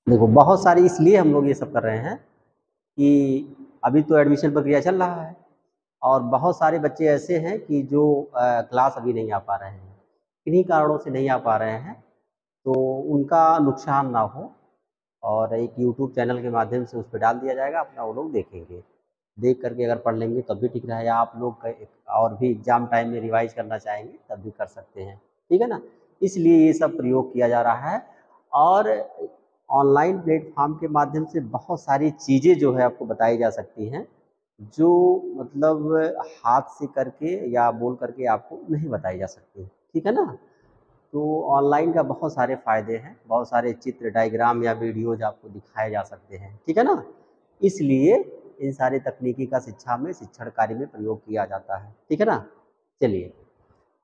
देखो बहुत सारी इसलिए हम लोग ये सब कर रहे हैं कि अभी तो एडमिशन प्रक्रिया चल रहा है और बहुत सारे बच्चे ऐसे हैं कि जो क्लास अभी नहीं आ पा रहे हैं, किन्हीं कारणों से नहीं आ पा रहे हैं, तो उनका नुकसान ना हो और एक यूट्यूब चैनल के माध्यम से उस पे डाल दिया जाएगा, अपना वो लोग देखेंगे। देख करके अगर पढ़ लेंगे तब भी ठीक रहेगा। आप लोग और भी एग्ज़ाम टाइम में रिवाइज़ करना चाहेंगे तब भी कर सकते हैं, ठीक है ना? इसलिए ये सब प्रयोग किया जा रहा है और ऑनलाइन प्लेटफ़ॉर्म के माध्यम से बहुत सारी चीज़ें जो है आपको बताई जा सकती हैं, जो मतलब हाथ से करके या बोल करके आपको नहीं बताई जा सकती, ठीक है ना? तो ऑनलाइन का बहुत सारे फ़ायदे हैं, बहुत सारे चित्र, डायग्राम या वीडियोज़ आपको दिखाए जा सकते हैं, ठीक है ना? इसलिए इन सारे तकनीकी का शिक्षा में, शिक्षण कार्य में प्रयोग किया जाता है, ठीक है ना? चलिए,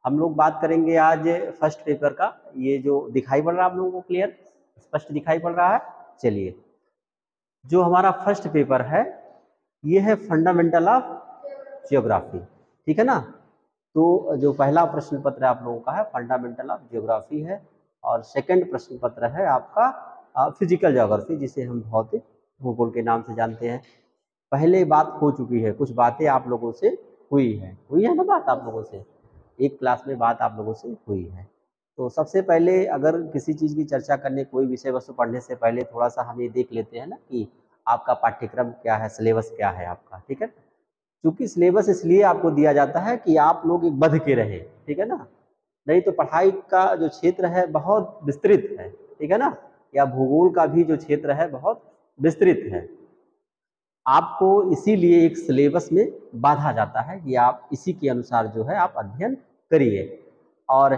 हम लोग बात करेंगे आज फर्स्ट पेपर का। ये जो दिखाई पड़ रहा है आप लोगों को क्लियर, स्पष्ट दिखाई पड़ रहा है? चलिए, जो हमारा फर्स्ट पेपर है, ये है फंडामेंटल ऑफ ज्योग्राफी, ठीक है ना? तो जो पहला प्रश्न पत्र आप लोगों का है फंडामेंटल ऑफ ज्योग्राफी है और सेकंड प्रश्न पत्र है आपका फिजिकल ज्योग्राफी, जिसे हम भौतिक भूगोल के नाम से जानते हैं। पहले बात हो चुकी है, कुछ बातें आप लोगों से हुई है ना बात आप लोगों से, एक क्लास में बात आप लोगों से हुई है। तो सबसे पहले अगर किसी चीज़ की चर्चा करने, कोई विषय वस्तु पढ़ने से पहले थोड़ा सा हम ये देख लेते हैं ना कि आपका पाठ्यक्रम क्या है, सिलेबस क्या है आपका, ठीक है? क्योंकि सिलेबस इसलिए आपको दिया जाता है कि आप लोग एक बध के रहें, ठीक है ना? नहीं तो पढ़ाई का जो क्षेत्र है बहुत विस्तृत है, ठीक है ना? या भूगोल का भी जो क्षेत्र है बहुत विस्तृत है। आपको इसीलिए एक सिलेबस में बाँधा जाता है कि आप इसी के अनुसार जो है आप अध्ययन करिए और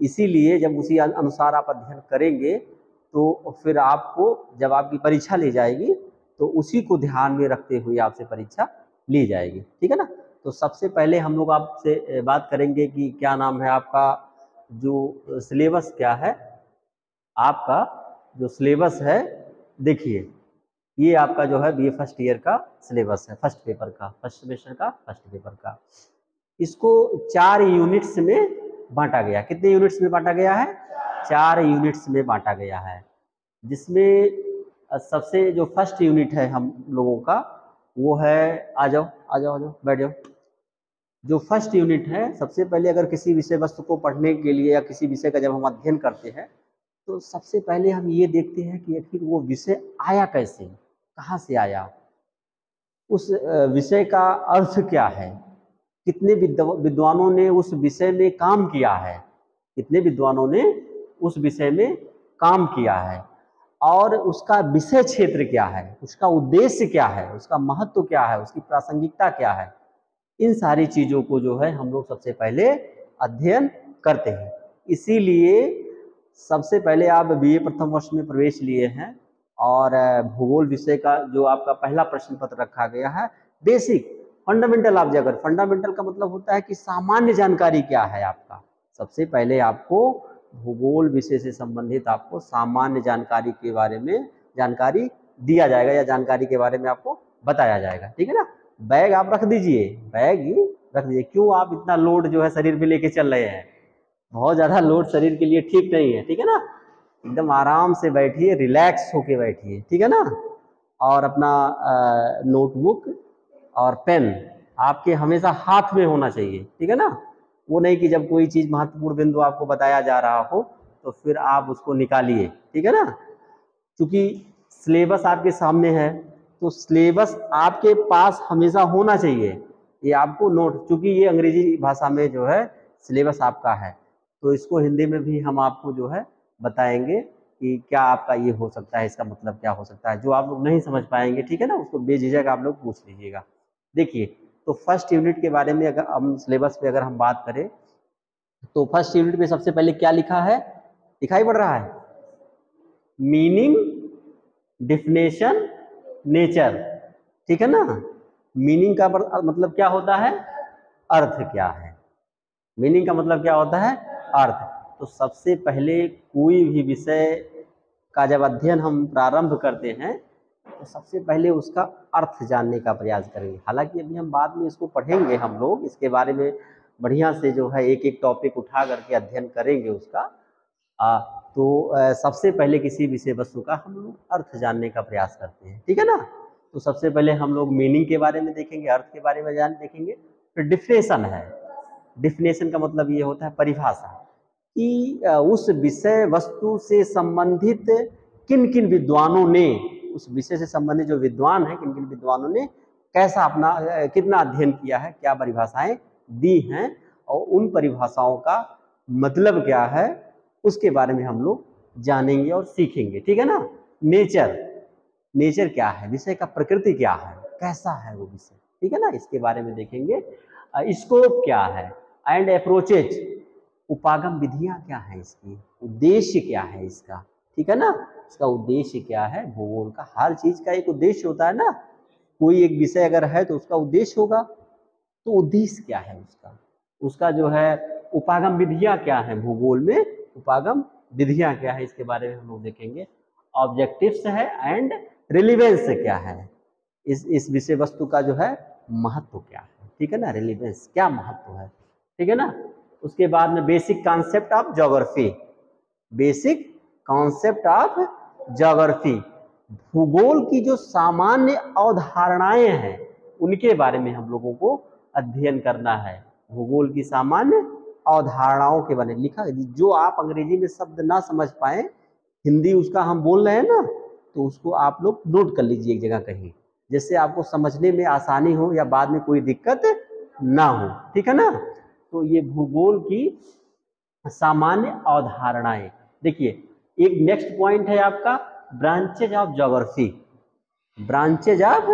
इसीलिए जब उसी अनुसार आप अध्ययन करेंगे तो फिर आपको जब आपकी परीक्षा ली जाएगी तो उसी को ध्यान में रखते हुए आपसे परीक्षा ली जाएगी, ठीक है ना? तो सबसे पहले हम लोग आपसे बात करेंगे कि क्या नाम है आपका, जो सिलेबस क्या है आपका, जो सिलेबस है। देखिए, ये आपका जो है बीए फर्स्ट ईयर का सिलेबस है, फर्स्ट पेपर का, फर्स्ट सेमेस्टर का फर्स्ट पेपर का। इसको 4 यूनिट्स में बांटा गया। कितने यूनिट्स में बांटा गया है? 4 यूनिट्स में बांटा गया है, जिसमें सबसे जो फर्स्ट यूनिट है हम लोगों का वो है, आ जाओ आ जाओ आ जाओ बैठ जाओ। जो फर्स्ट यूनिट है, सबसे पहले अगर किसी विषय वस्तु को पढ़ने के लिए या किसी विषय का जब हम अध्ययन करते हैं तो सबसे पहले हम ये देखते हैं कि आखिर वो विषय आया कैसे, कहाँ से आया, उस विषय का अर्थ क्या है, कितने विद्वानों ने उस विषय में काम किया है, कितने विद्वानों ने उस विषय में काम किया है और उसका विषय क्षेत्र क्या है, उसका उद्देश्य क्या है, उसका महत्व क्या है, उसकी प्रासंगिकता क्या है। इन सारी चीज़ों को जो है हम लोग सबसे पहले अध्ययन करते हैं। इसीलिए सबसे पहले आप बीए प्रथम वर्ष में प्रवेश लिए हैं और भूगोल विषय का जो आपका पहला प्रश्न पत्र रखा गया है, basic fundamental of geography. Fundamental का मतलब होता है कि सामान्य जानकारी क्या है आपका। सबसे पहले आपको भूगोल विषय से संबंधित आपको सामान्य जानकारी के बारे में जानकारी दिया जाएगा या जानकारी के बारे में आपको बताया जाएगा, ठीक है ना? बैग आप रख दीजिए, बैग ही रख दीजिए। क्यों आप इतना लोड जो है शरीर पे लेके चल रहे हैं? बहुत ज़्यादा लोड शरीर के लिए ठीक नहीं है, ठीक है ना? एकदम आराम से बैठिए, रिलैक्स होके बैठिए, ठीक है ना? और अपना नोटबुक और पेन आपके हमेशा हाथ में होना चाहिए, ठीक है ना? वो नहीं कि जब कोई चीज़ महत्वपूर्ण बिंदु आपको बताया जा रहा हो तो फिर आप उसको निकालिए, ठीक है ना? क्योंकि सिलेबस आपके सामने है तो सिलेबस आपके पास हमेशा होना चाहिए। ये आपको नोट, चूँकि ये अंग्रेजी भाषा में जो है सिलेबस आपका है तो इसको हिंदी में भी हम आपको जो है बताएंगे कि क्या आपका ये हो सकता है, इसका मतलब क्या हो सकता है। जो आप लोग नहीं समझ पाएंगे, ठीक है ना, उसको बेझिझक आप लोग पूछ लीजिएगा। देखिए, तो फर्स्ट यूनिट के बारे में अगर हम सिलेबस पे अगर हम बात करें तो फर्स्ट यूनिट में सबसे पहले क्या लिखा है, दिखाई पड़ रहा है? मीनिंग, डिफिनेशन, नेचर, ठीक है ना? मीनिंग का मतलब क्या होता है, अर्थ क्या है। मीनिंग का मतलब क्या होता है, अर्थ। तो सबसे पहले कोई भी विषय का जब अध्ययन हम प्रारंभ करते हैं तो सबसे पहले उसका अर्थ जानने का प्रयास करेंगे। हालांकि अभी हम बाद में इसको पढ़ेंगे, हम लोग इसके बारे में बढ़िया से जो है एक एक टॉपिक उठा करके अध्ययन करेंगे उसका। सबसे पहले किसी विषय वस्तु का हम लोग अर्थ जानने का प्रयास करते हैं, ठीक है ना। तो सबसे पहले हम लोग मीनिंग के बारे में देखेंगे, अर्थ के बारे में देखेंगे। फिर डिफिनेशन है। डिफिनेशन का मतलब ये होता है परिभाषा, कि उस विषय वस्तु से संबंधित किन किन विद्वानों ने, उस विषय से संबंधित जो विद्वान हैं, किन किन विद्वानों ने कैसा अपना कितना अध्ययन किया है, क्या परिभाषाएं दी हैं, और उन परिभाषाओं का मतलब क्या है, उसके बारे में हम लोग जानेंगे और सीखेंगे, ठीक है ना। नेचर, नेचर क्या है, विषय का प्रकृति क्या है, कैसा है वो विषय, ठीक है ना, इसके बारे में देखेंगे। स्कोप क्या है, एंड अप्रोचेज, उपागम विधियां क्या है, इसकी उद्देश्य क्या है इसका, ठीक है ना, इसका उद्देश्य क्या है। भूगोल का हर चीज का एक उद्देश्य होता है ना, कोई एक विषय अगर है तो उसका उद्देश्य होगा, तो उद्देश्य क्या है उसका, उसका जो है उपागम विधियां क्या है, भूगोल में उपागम विधियां क्या है, इसके बारे में हम लोग देखेंगे। ऑब्जेक्टिव्स है एंड रिलेवेंस क्या है, इस विषय वस्तु का जो है महत्व क्या है, ठीक है ना, रिलेवेंस क्या महत्व है, ठीक है ना। उसके बाद में basic concept of geography, basic concept of geography, भूगोल की जो सामान्य अवधारणाएं हैं उनके बारे में हम लोगों को अध्ययन करना है। भूगोल की सामान्य अवधारणाओं के बारे में लिखा, जो आप अंग्रेजी में शब्द ना समझ पाए, हिंदी उसका हम बोल रहे हैं ना, तो उसको आप लोग नोट कर लीजिए एक जगह कहीं, जिससे आपको समझने में आसानी हो या बाद में कोई दिक्कत ना हो, ठीक है ना। तो ये भूगोल की सामान्य अवधारणाएं। देखिए एक नेक्स्ट पॉइंट है आपका branches of geography, branches of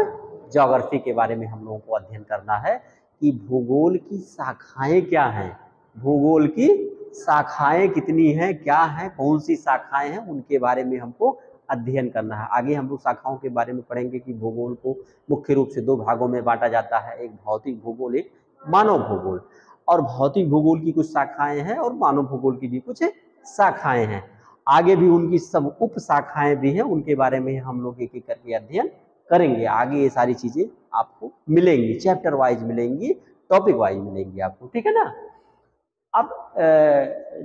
geography के बारे में हम लोगों को अध्ययन करना है कि भूगोल की शाखाएं क्या हैं, भूगोल की शाखाएं कितनी हैं, क्या हैं, कौन सी शाखाएं हैं, उनके बारे में हमको अध्ययन करना है। आगे हम लोग शाखाओं के बारे में पढ़ेंगे कि भूगोल को मुख्य रूप से 2 भागों में बांटा जाता है, एक भौतिक भूगोल, एक मानव भूगोल। और भौतिक भूगोल की कुछ शाखाएं हैं और मानव भूगोल की भी कुछ शाखाएं हैं। आगे भी उनकी सब उप शाखाएं भी हैं, उनके बारे में हम लोग एक एक करके अध्ययन करेंगे। आगे ये सारी चीजें आपको मिलेंगी, चैप्टर वाइज मिलेंगी, टॉपिक वाइज मिलेंगी आपको, ठीक है ना। अब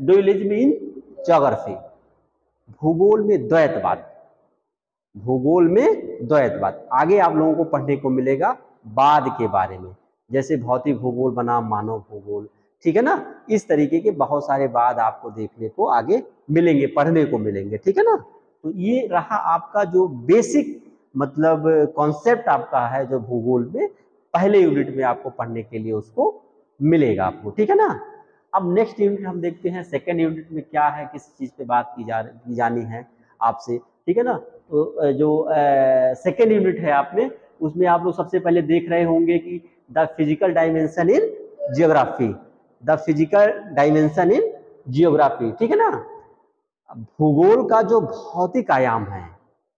डुअलिज्म इन ज्योग्राफी, भूगोल में द्वैतवाद, भूगोल में द्वैतवाद आगे आप लोगों को पढ़ने को मिलेगा बाद के बारे में, जैसे भौतिक भूगोल बनाम मानव भूगोल, ठीक है ना। इस तरीके के बहुत सारे बाद आपको देखने को आगे मिलेंगे, पढ़ने को मिलेंगे, ठीक है ना। तो ये रहा आपका जो बेसिक मतलब कॉन्सेप्ट आपका है, जो भूगोल में पहले यूनिट में आपको पढ़ने के लिए उसको मिलेगा आपको, ठीक है ना। अब नेक्स्ट यूनिट हम देखते हैं, सेकेंड यूनिट में क्या है, किस चीज पे बात की जानी है आपसे, ठीक है ना। तो जो सेकेंड यूनिट है आपने, उसमें आप लोग सबसे पहले देख रहे होंगे कि the physical dimension in geography, the physical dimension in geography, ठीक है ना। भूगोल का जो भौतिक आयाम है,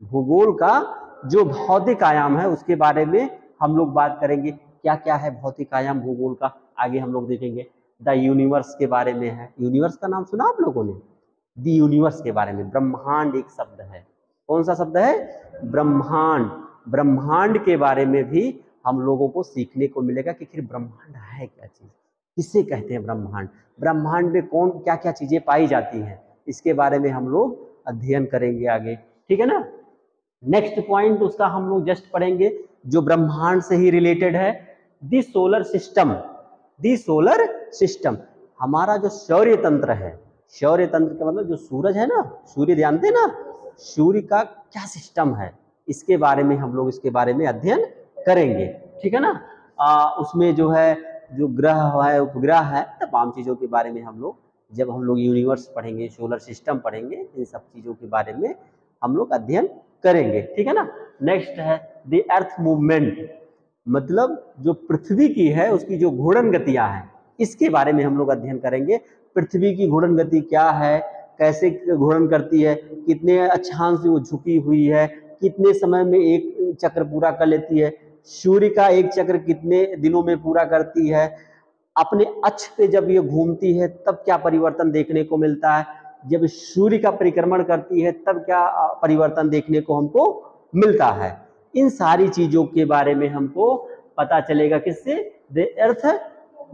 भूगोल का जो भौतिक आयाम है उसके बारे में हम लोग बात करेंगे। क्या क्या है भौतिक आयाम भूगोल का, आगे हम लोग देखेंगे। द यूनिवर्स के बारे में है, यूनिवर्स का नाम सुना आप लोगों ने, द यूनिवर्स के बारे में। ब्रह्मांड एक शब्द है, कौन सा शब्द है, ब्रह्मांड। ब्रह्मांड के बारे में भी हम लोगों को सीखने को मिलेगा कि फिर ब्रह्मांड है क्या चीज, किसे कहते हैं ब्रह्मांड, ब्रह्मांड में कौन क्या क्या चीजें पाई जाती हैं, इसके बारे में हम लोग अध्ययन करेंगे आगे, ठीक है ना। नेक्स्ट पॉइंट उसका हम लोग जस्ट पढ़ेंगे जो ब्रह्मांड से ही रिलेटेड है, दी सोलर सिस्टम। दी सोलर सिस्टम हमारा जो सौर्य तंत्र है, सौर्य तंत्र का मतलब जो सूरज है ना, सूर्य जानते हैं ना, सूर्य का क्या सिस्टम है, इसके बारे में हम लोग इसके बारे में अध्ययन करेंगे, ठीक है ना। उसमें जो है जो ग्रह है, उपग्रह है, तमाम चीज़ों के बारे में हम लोग जब हम लोग यूनिवर्स पढ़ेंगे, सोलर सिस्टम पढ़ेंगे, इन सब चीज़ों के बारे में हम लोग अध्ययन करेंगे, ठीक है ना। नेक्स्ट है द अर्थ मूवमेंट, मतलब जो पृथ्वी की है उसकी जो घूर्णन गतियां हैं, इसके बारे में हम लोग अध्ययन करेंगे। पृथ्वी की घूर्णन गति क्या है, कैसे घूर्णन करती है, कितने अक्षांश से वो झुकी हुई है, कितने समय में एक चक्र पूरा कर लेती है, सूर्य का एक चक्र कितने दिनों में पूरा करती है, अपने अक्ष पे जब ये घूमती है तब क्या परिवर्तन देखने को मिलता है, जब सूर्य का परिक्रमण करती है तब क्या परिवर्तन देखने को हमको मिलता है। इन सारी चीजों के बारे में हमको पता चलेगा किससे, द अर्थ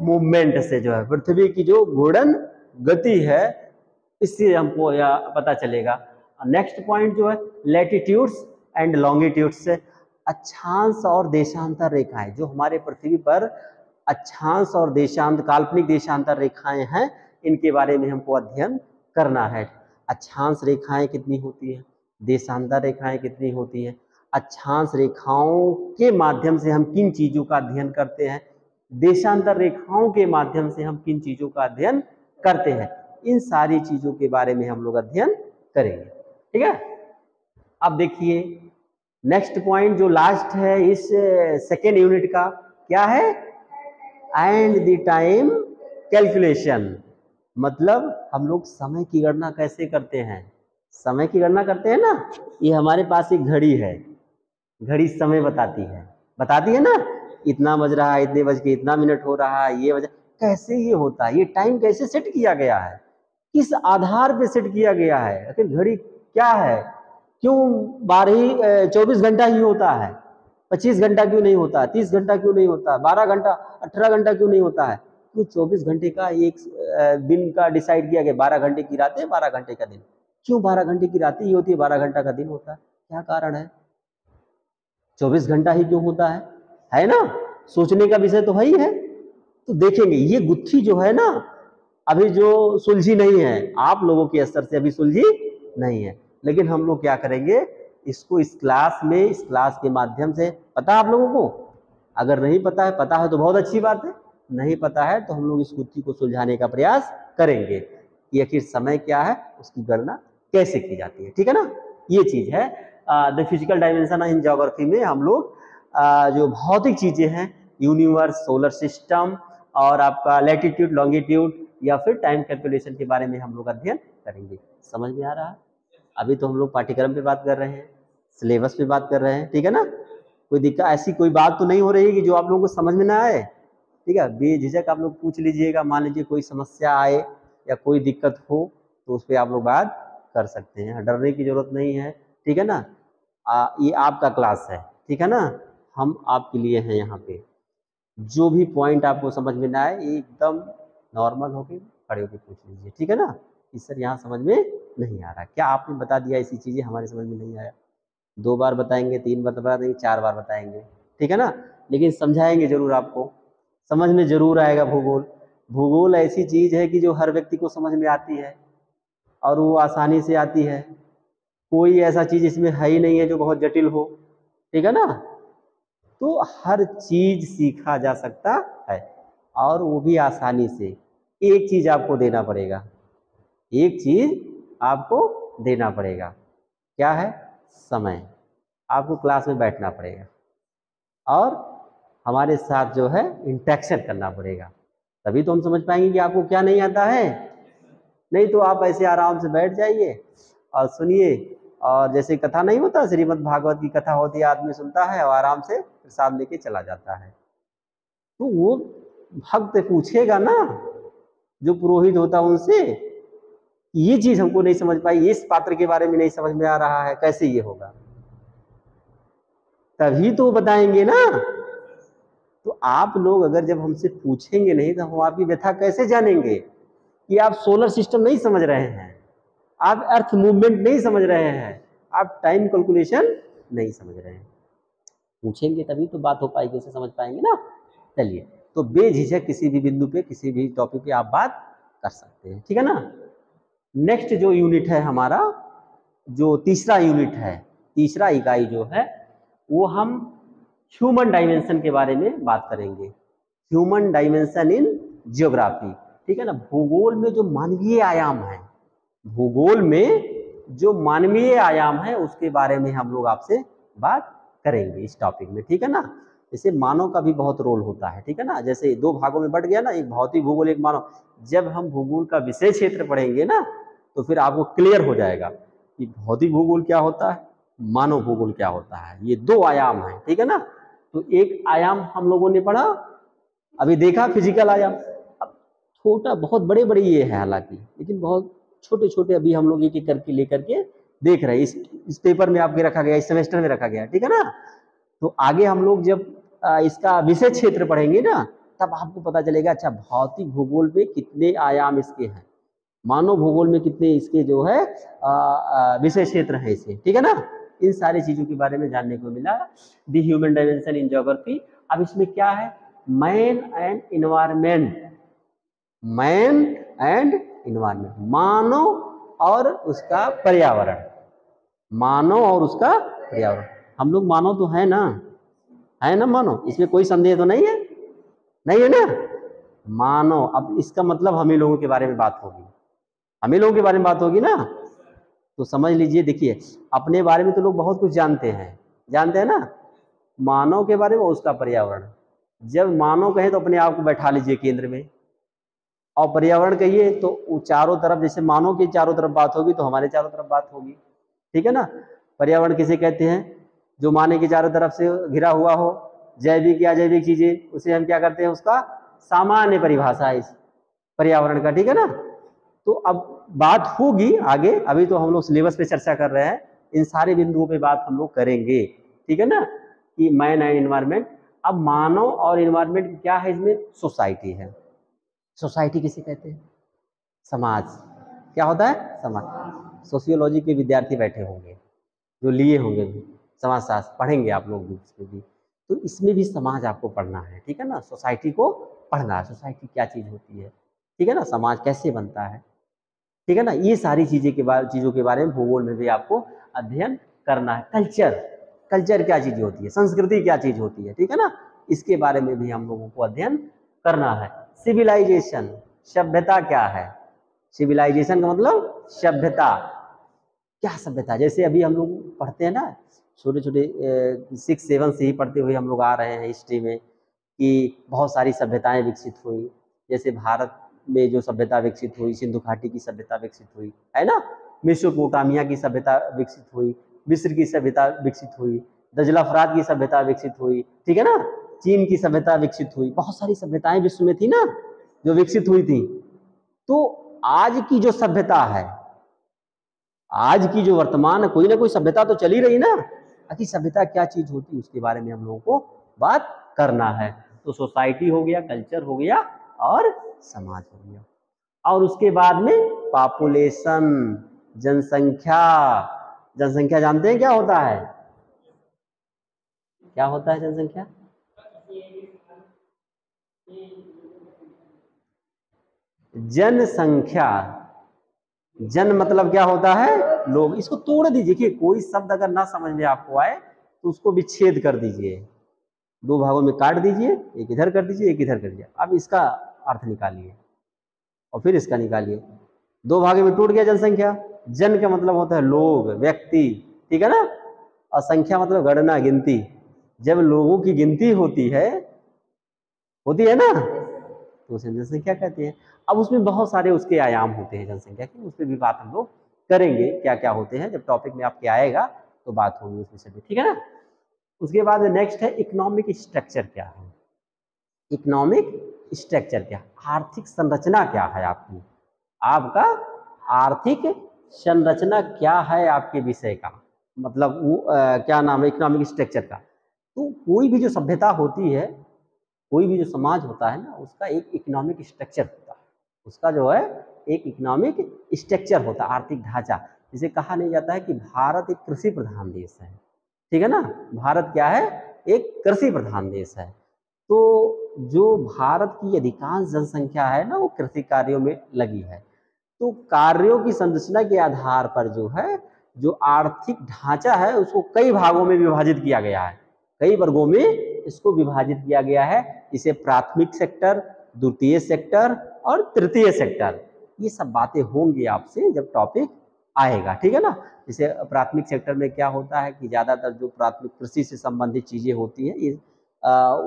मूवमेंट से, जो है पृथ्वी की जो घूर्णन गति है इससे हमको यह पता चलेगा। नेक्स्ट पॉइंट जो है लैटिट्यूड्स एंड लॉन्गिट्यूड्स, अक्षांश और देशांतर रेखाएं। जो हमारे पृथ्वी पर अक्षांश और काल्पनिक देशांतर रेखाएं हैं, इनके बारे में हमको अध्ययन करना है। अक्षांश रेखाएं कितनी होती हैं, देशांतर रेखाएं कितनी होती हैं, अक्षांश रेखाओं के माध्यम से हम किन चीजों का अध्ययन करते हैं, देशांतर रेखाओं के माध्यम से हम किन चीजों का अध्ययन करते हैं, इन सारी चीजों के बारे में हम लोग अध्ययन करेंगे। ठीक है, अब देखिए नेक्स्ट पॉइंट जो लास्ट है इस सेकेंड यूनिट का, क्या है, एंड द टाइम कैलकुलेशन। मतलब हम लोग समय की गणना कैसे करते हैं, समय की गणना करते हैं ना। ये हमारे पास एक घड़ी है, घड़ी समय बताती है ना, इतना बज रहा है, इतने बज के इतना मिनट हो रहा है, ये कैसे ये होता है, ये टाइम कैसे सेट किया गया है, किस आधार पे सेट किया गया है, आखिर घड़ी क्या है, क्यों 24 घंटा ही होता है, 25 घंटा क्यों नहीं होता, 30 घंटा क्यों नहीं होता, 12 घंटा 18 घंटा क्यों नहीं होता है, क्यों 24 घंटे का एक दिन का डिसाइड किया गया, 12 घंटे की रातें 12 घंटे का दिन, क्यों 12 घंटे की रातें ही होती है, 12 घंटा का दिन होता है, क्या कारण है, 24 घंटा ही क्यों होता है ना, सोचने का विषय तो वही है। तो देखेंगे ये गुत्थी जो है ना अभी जो सुलझी नहीं है, आप लोगों के स्तर से अभी सुलझी नहीं है, लेकिन हम लोग क्या करेंगे, इसको इस क्लास के माध्यम से, पता आप लोगों को, अगर नहीं पता है, पता है तो बहुत अच्छी बात है, नहीं पता है तो हम लोग इस गुत्थी को सुलझाने का प्रयास करेंगे कि आखिर समय क्या है, उसकी गणना कैसे की जाती है। ठीक है ना, ये चीज है the physical dimension in geography में हम लोग जो भौतिक चीजें हैं, यूनिवर्स, सोलर सिस्टम और आपका लैटिट्यूड, लॉन्गिट्यूड या फिर टाइम कैलकुलेशन के बारे में हम लोग अध्ययन करेंगे। समझ में आ रहा है? अभी तो हम लोग पाठ्यक्रम पे बात कर रहे हैं, सिलेबस पे बात कर रहे हैं। ठीक है ना, कोई दिक्कत, ऐसी कोई बात तो नहीं हो रही कि जो आप लोगों को समझ में ना आए। ठीक है, बेझिझक आप लोग पूछ लीजिएगा, मान लीजिए कोई समस्या आए या कोई दिक्कत हो तो उस पर आप लोग बात कर सकते हैं, डरने की जरूरत नहीं है। ठीक है ना, ये आपका क्लास है, ठीक है ना, हम आपके लिए हैं यहाँ पे। जो भी पॉइंट आपको समझ में ना आए एकदम नॉर्मल होके खड़े होके पूछ लीजिए। ठीक है ना, कि सर यहाँ समझ में नहीं आ रहा, क्या आपने बता दिया ऐसी चीजें हमारे समझ में नहीं आया, 2 बार बताएंगे, 3 बार बता देंगे, 4 बार बताएंगे, ठीक है ना, लेकिन समझाएंगे जरूर, आपको समझ में जरूर आएगा। भूगोल ऐसी चीज है कि जो हर व्यक्ति को समझ में आती है और वो आसानी से आती है, कोई ऐसा चीज इसमें है ही नहीं है जो बहुत जटिल हो। ठीक है ना, तो हर चीज सीखा जा सकता है और वो भी आसानी से। एक चीज आपको देना पड़ेगा, एक चीज आपको देना पड़ेगा, क्या है, समय। आपको क्लास में बैठना पड़ेगा और हमारे साथ जो है इंटरेक्शन करना पड़ेगा, तभी तो हम समझ पाएंगे कि आपको क्या नहीं आता है। नहीं तो आप ऐसे आराम से बैठ जाइए और सुनिए, और जैसे कथा नहीं होता, श्रीमद् भागवत की कथा होती है, आदमी सुनता है और आराम से प्रसाद लेके चला जाता है। तो वो भक्त पूछेगा ना, जो पुरोहित होता है उनसे, ये चीज हमको नहीं समझ पाई, इस पात्र के बारे में नहीं समझ में आ रहा है, कैसे ये होगा, तभी तो बताएंगे ना। तो आप लोग अगर जब हमसे पूछेंगे नहीं तो हम आपकी व्यथा कैसे जानेंगे कि आप सोलर सिस्टम नहीं समझ रहे हैं, आप अर्थ मूवमेंट नहीं समझ रहे हैं, आप टाइम कैलकुलेशन नहीं समझ रहे हैं। पूछेंगे तभी तो बात हो पाएगी, उसे समझ पाएंगे ना। चलिए, तो बेझिझक किसी भी बिंदु पे, किसी भी टॉपिक पे आप बात कर सकते हैं। ठीक है ना, नेक्स्ट जो यूनिट है हमारा, जो तीसरा यूनिट है, तीसरा इकाई जो है, वो हम ह्यूमन डायमेंशन के बारे में बात करेंगे। ह्यूमन डायमेंशन इन जियोग्राफी। ठीक है ना, भूगोल में जो मानवीय आयाम है, भूगोल में जो मानवीय आयाम है उसके बारे में हम लोग आपसे बात करेंगे इस टॉपिक में। ठीक है ना, जैसे मानव का भी बहुत रोल होता है। ठीक है ना, जैसे 2 भागों में बढ़ गया ना, एक भौतिक भूगोल, एक मानव। जब हम भूगोल का विषय क्षेत्र पढ़ेंगे ना तो फिर आपको क्लियर हो जाएगा कि भौतिक भूगोल क्या होता है, मानव भूगोल क्या होता है। ये 2 आयाम है। ठीक है ना, तो एक आयाम हम लोगों ने पढ़ा, अभी देखा फिजिकल आयाम। अब छोटा, बहुत बड़े बड़े ये है हालांकि, लेकिन बहुत छोटे छोटे अभी हम लोग एक एक करके लेकर के देख रहे हैं। इस पेपर में आपके रखा गया, इस सेमेस्टर में रखा गया। ठीक है ना, तो आगे हम लोग जब इसका विषय क्षेत्र पढ़ेंगे ना, तब आपको पता चलेगा अच्छा भौतिक भूगोल में कितने आयाम इसके हैं, मानव भूगोल में कितने इसके जो है विषय क्षेत्र हैं इसे, ठीक है ना। इन सारी चीजों के बारे में जानने को मिला। The human dimension in geography. अब इसमें क्या है, man and environment, man and environment, मानव और उसका पर्यावरण, मानव और उसका पर्यावरण। हम लोग मानव तो है ना, है ना मानव, इसमें कोई संदेह तो नहीं है, नहीं है ना मानव। अब इसका मतलब हम ही लोगों के बारे में बात होगी, हम ही लोगों के बारे में बात होगी ना। तो समझ लीजिए, देखिए अपने बारे में तो लोग बहुत कुछ जानते हैं, जानते हैं ना, मानव के बारे में, उसका पर्यावरण। जब मानव कहे तो अपने आप को बैठा लीजिए केंद्र में, और पर्यावरण कहिए तो चारों तरफ, जैसे मानव की चारों तरफ बात होगी तो हमारे चारों तरफ बात होगी, ठीक है ना। पर्यावरण किसे कहते हैं, जो माने के चारों तरफ से घिरा हुआ हो, जैविक या अजैविक चीजें, उसे हम क्या करते हैं, उसका सामान्य परिभाषा है इस पर्यावरण का, ठीक है ना। तो अब बात होगी आगे, अभी तो हम लोग सिलेबस पे चर्चा कर रहे हैं, इन सारे बिंदुओं पे बात हम लोग करेंगे, ठीक है ना, कि मैन एंड इन्वायरमेंट। अब मानव और इन्वायरमेंट क्या है, इसमें सोसाइटी है। सोसाइटी किसे कहते हैं, समाज। क्या होता है, समाज। सोशियोलॉजी के विद्यार्थी बैठे होंगे, जो लिए होंगे भी, समाजशास्त्र पढ़ेंगे आप लोग भी, इसमें भी, तो इसमें भी समाज आपको पढ़ना है, ठीक है ना। सोसाइटी को पढ़ना है, सोसाइटी क्या चीज होती है, ठीक है ना, समाज कैसे बनता है, ठीक है ना। ये सारी चीजों के बारे में भूगोल में भी आपको अध्ययन करना है। कल्चर, कल्चर क्या चीज होती है, संस्कृति क्या चीज होती है, ठीक है ना, इसके बारे में भी हम लोगों को अध्ययन करना है। सिविलाइजेशन, सभ्यता क्या है, सिविलाइजेशन का मतलब सभ्यता, क्या सभ्यता। जैसे अभी हम लोग पढ़ते हैं ना, छोटे छोटे 6-7 से ही पढ़ते हुए हम लोग आ रहे हैं हिस्ट्री में, कि बहुत सारी सभ्यताएं विकसित हुई। जैसे भारत में जो सभ्यता विकसित हुई, सिंधु घाटी की सभ्यता विकसित हुई, है ना, मेसोपोटामिया की सभ्यता विकसित हुई, मिस्र की सभ्यता विकसित हुई, दजला फरात की सभ्यता विकसित हुई, ठीक है ना, चीन की सभ्यता विकसित हुई। बहुत सारी सभ्यताएं विश्व में थी ना जो विकसित हुई थी। तो आज की जो सभ्यता है, आज की जो वर्तमान, कोई ना कोई सभ्यता तो चली रही ना, अच्छी सभ्यता क्या चीज होती है उसके बारे में हम लोगों को बात करना है। तो सोसाइटी हो गया, कल्चर हो गया, और समाज हो गया। और उसके बाद में पॉपुलेशन, जनसंख्या। जनसंख्या जानते हैं क्या होता है, क्या होता है जनसंख्या, जनसंख्या, जन मतलब क्या होता है, लोग। इसको तोड़ दीजिए, कि कोई शब्द अगर ना समझ में आपको आए तो उसको विच्छेद कर दीजिए, 2 भागों में काट दीजिए, एक इधर कर दीजिए, एक इधर कर दीजिए। अब इसका अर्थ निकालिए और फिर इसका निकालिए। 2 भागों में टूट गया जनसंख्या। जन का मतलब होता है लोग, व्यक्ति, ठीक है ना, और संख्या मतलब गणना, गिनती। जब लोगों की गिनती होती है ना, तो उसे जनसंख्या कहते हैं। अब उसमें बहुत सारे उसके आयाम होते हैं जनसंख्या के, उस पर भी बात हम लोग करेंगे, क्या क्या होते हैं, जब टॉपिक में आपके आएगा तो बात होगी उस विषय पे, ठीक है ना। उसके बाद नेक्स्ट है इकोनॉमिक स्ट्रक्चर क्या है, इकोनॉमिक स्ट्रक्चर क्या, आर्थिक संरचना क्या है आपकी, आपका आर्थिक संरचना क्या है आपके विषय का, मतलब वो क्या नाम है इकोनॉमिक स्ट्रक्चर का। तो कोई भी जो सभ्यता होती है, कोई भी जो समाज होता है ना, उसका एक इकोनॉमिक स्ट्रक्चर होता है, उसका जो है एक इकोनॉमिक स्ट्रक्चर होता है, आर्थिक ढांचा। जिसे कहा नहीं जाता है कि भारत एक कृषि प्रधान देश है, ठीक है ना, भारत क्या है, एक कृषि प्रधान देश है। तो जो भारत की अधिकांश जनसंख्या है ना, वो कृषि कार्यों में लगी है। तो कार्यों की संरचना के आधार पर जो है, जो आर्थिक ढांचा है, उसको कई भागों में विभाजित किया गया है, कई वर्गों में इसको विभाजित किया गया है। इसे प्राथमिक सेक्टर, द्वितीय सेक्टर और तृतीय सेक्टर, ये सब बातें होंगी आपसे जब टॉपिक आएगा, ठीक है ना। जैसे प्राथमिक सेक्टर में क्या होता है कि ज्यादातर जो प्राथमिक कृषि से संबंधित चीजें होती हैं,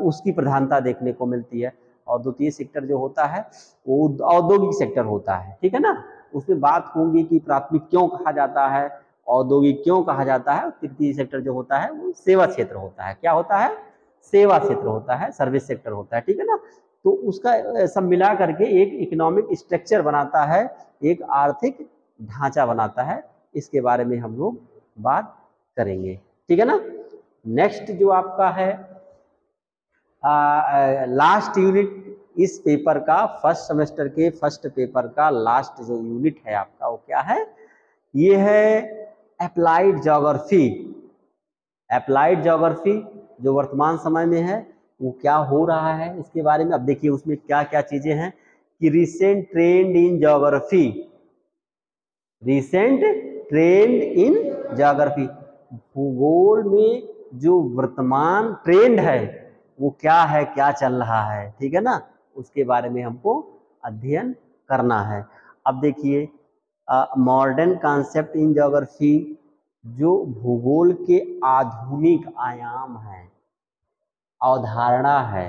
उसकी प्रधानता देखने को मिलती है। और द्वितीय सेक्टर जो होता है वो औद्योगिक सेक्टर होता है, ठीक है ना, उसमें बात होंगी कि प्राथमिक क्यों कहा जाता है, औद्योगिक क्यों कहा जाता है। तृतीय सेक्टर जो होता है वो सेवा क्षेत्र होता है, क्या होता है, सेवा क्षेत्र होता है, सर्विस सेक्टर होता है, ठीक है ना। तो उसका सब मिला करके एक इकोनॉमिक स्ट्रक्चर बनाता है, एक आर्थिक ढांचा बनाता है। इसके बारे में हम लोग बात करेंगे, ठीक है ना। नेक्स्ट जो आपका है लास्ट यूनिट इस पेपर का फर्स्ट सेमेस्टर के फर्स्ट पेपर का लास्ट जो यूनिट है आपका वो क्या है, ये है अप्लाइड ज्योग्राफी। अप्लाइड ज्योग्राफी जो वर्तमान समय में है वो क्या हो रहा है इसके बारे में। अब देखिए उसमें क्या क्या चीजें हैं कि recent trend in geography, recent trend in geography, भूगोल में जो वर्तमान ट्रेंड है वो क्या है, क्या चल रहा है, ठीक है ना, उसके बारे में हमको अध्ययन करना है। अब देखिए मॉडर्न कॉन्सेप्ट इन ज्योग्राफी, जो भूगोल के आधुनिक आयाम है, अवधारणा है,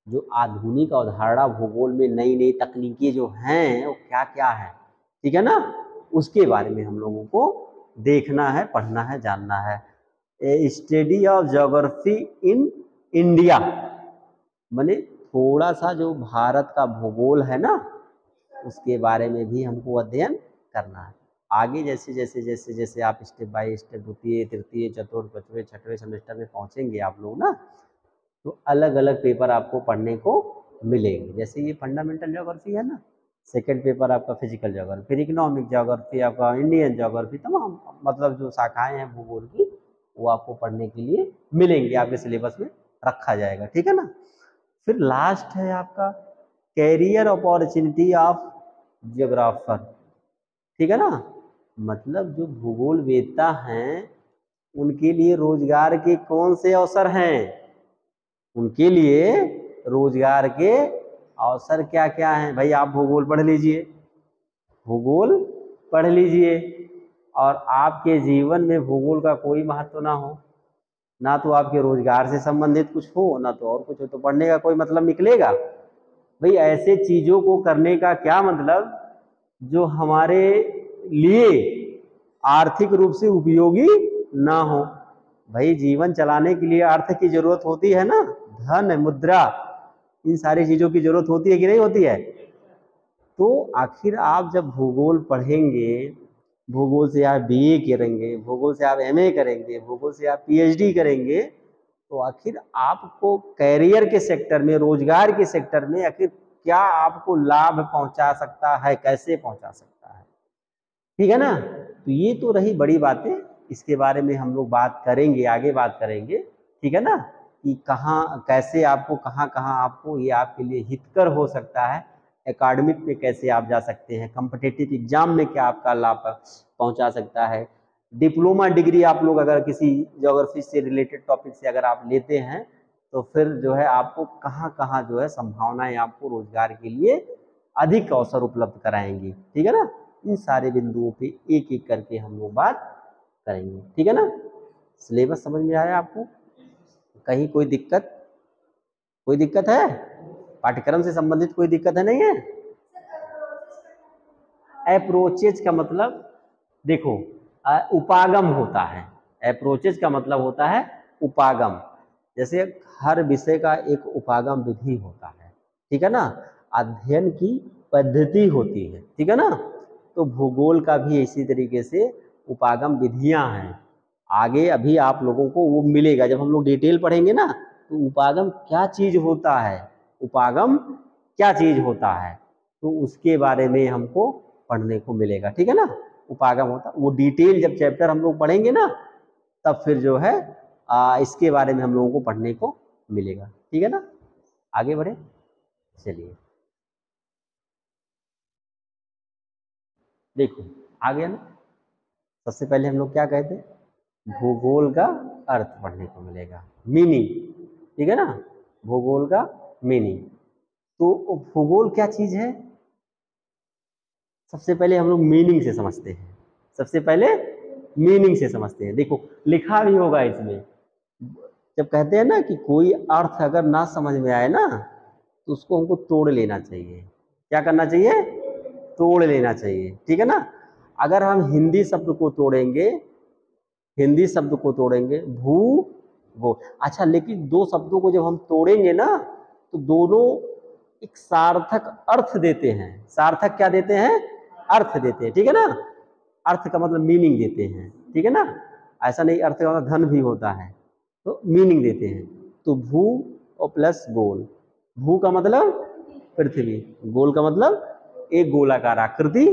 जो आधुनिक अवधारणा भूगोल में नई नई तकनीकी जो हैं वो क्या क्या है, ठीक है ना, उसके बारे में हम लोगों को देखना है, पढ़ना है, जानना है। Study of geography in India, माने थोड़ा सा जो भारत का भूगोल है ना उसके बारे में भी हमको अध्ययन करना है। आगे जैसे जैसे जैसे जैसे आप स्टेप बाय स्टेप द्वितीय तृतीय चतुर्थ पांचवें छठवें सेमेस्टर में पहुंचेंगे आप लोग ना, तो अलग अलग पेपर आपको पढ़ने को मिलेंगे। जैसे ये फंडामेंटल ज्योग्राफी है ना, सेकंड पेपर आपका फिजिकल ज्योग्राफी, फिर इकोनॉमिक ज्योग्राफी, आपका इंडियन ज्योग्राफी, तमाम मतलब जो शाखाएं हैं भूगोल की वो आपको पढ़ने के लिए मिलेंगे, आपके सिलेबस में रखा जाएगा, ठीक है ना। फिर लास्ट है आपका कैरियर अपॉर्चुनिटी ऑफ जियोग्राफर, ठीक है ना, मतलब जो भूगोल वेत्ता हैं उनके लिए रोजगार के कौन से अवसर हैं, उनके लिए रोजगार के अवसर क्या क्या हैं। भाई आप भूगोल पढ़ लीजिए, भूगोल पढ़ लीजिए और आपके जीवन में भूगोल का कोई महत्व ना हो, ना तो आपके रोजगार से संबंधित कुछ हो, ना तो और कुछ हो, तो पढ़ने का कोई मतलब निकलेगा। भाई ऐसे चीजों को करने का क्या मतलब जो हमारे लिए आर्थिक रूप से उपयोगी ना हो। भाई जीवन चलाने के लिए अर्थ की जरूरत होती है ना, धन मुद्रा इन सारी चीजों की जरूरत होती है कि नहीं होती है। तो आखिर आप जब भूगोल पढ़ेंगे, भूगोल से आप बीए करेंगे, भूगोल से आप एमए करेंगे, भूगोल से आप पीएचडी करेंगे, तो आखिर आपको कैरियर के सेक्टर में, रोजगार के सेक्टर में आखिर क्या आपको लाभ पहुंचा सकता है, कैसे पहुंचा सकता है, ठीक है ना। तो ये तो रही बड़ी बातें, इसके बारे में हम लोग बात करेंगे, आगे बात करेंगे, ठीक है ना, कि कहाँ कैसे आपको कहाँ कहाँ आपको ये आपके लिए हितकर हो सकता है, एकेडमिक में कैसे आप जा सकते हैं, कॉम्पिटिटिव एग्जाम में क्या आपका लाभ पहुंचा सकता है। डिप्लोमा डिग्री आप लोग अगर किसी ज्योग्राफी से रिलेटेड टॉपिक से अगर आप लेते हैं तो फिर जो है आपको कहाँ कहाँ जो है संभावनाएं आपको रोजगार के लिए अधिक अवसर उपलब्ध कराएंगी, ठीक है ना। इन सारे बिंदुओं पे एक एक करके हम लोग बात करेंगे, ठीक है ना। सिलेबस समझ में आया आपको, कहीं कोई दिक्कत, कोई दिक्कत है, पाठ्यक्रम से संबंधित कोई दिक्कत है, नहीं है। अप्रोचेज का मतलब देखो उपागम होता है, अप्रोचेज का मतलब होता है उपागम। जैसे हर विषय का एक उपागम विधि होता है, ठीक है ना, अध्ययन की पद्धति होती है, ठीक है ना। तो भूगोल का भी इसी तरीके से उपागम विधियां हैं। आगे अभी आप लोगों को वो मिलेगा जब हम लोग डिटेल पढ़ेंगे ना, तो उपागम क्या चीज होता है, उपागम क्या चीज होता है, तो उसके बारे में हमको पढ़ने को मिलेगा, ठीक है ना। उपागम होता वो डिटेल जब चैप्टर हम लोग पढ़ेंगे ना तब फिर जो है इसके बारे में हम लोगों को पढ़ने को मिलेगा, ठीक है ना। आगे बढ़े, चलिए देखो आ गया ना। सबसे पहले हम लोग क्या कहते हैं, भूगोल का अर्थ पढ़ने को मिलेगा, मीनिंग, ठीक है ना, भूगोल का मीनिंग। तो भूगोल क्या चीज है, सबसे पहले हम लोग मीनिंग से समझते हैं, सबसे पहले मीनिंग से समझते हैं। देखो लिखा भी होगा इसमें, जब कहते हैं ना कि कोई अर्थ अगर ना समझ में आए ना तो उसको हमको तोड़ लेना चाहिए। क्या करना चाहिए, तोड़ लेना चाहिए, ठीक है ना। अगर हम हिंदी शब्द को तोड़ेंगे, हिंदी शब्द को तोड़ेंगे भू गो, अच्छा लेकिन दो शब्दों को जब हम तोड़ेंगे ना तो दोनों एक सार्थक अर्थ देते हैं। सार्थक क्या देते हैं, अर्थ देते हैं, ठीक है ना। अर्थ का मतलब मीनिंग देते हैं, ठीक है ना। ऐसा नहीं अर्थ का मतलब धन भी होता है, तो मीनिंग देते हैं। तो भू और प्लस गोल, भू का मतलब पृथ्वी। गोल का मतलब एक गोलाकार आकृति,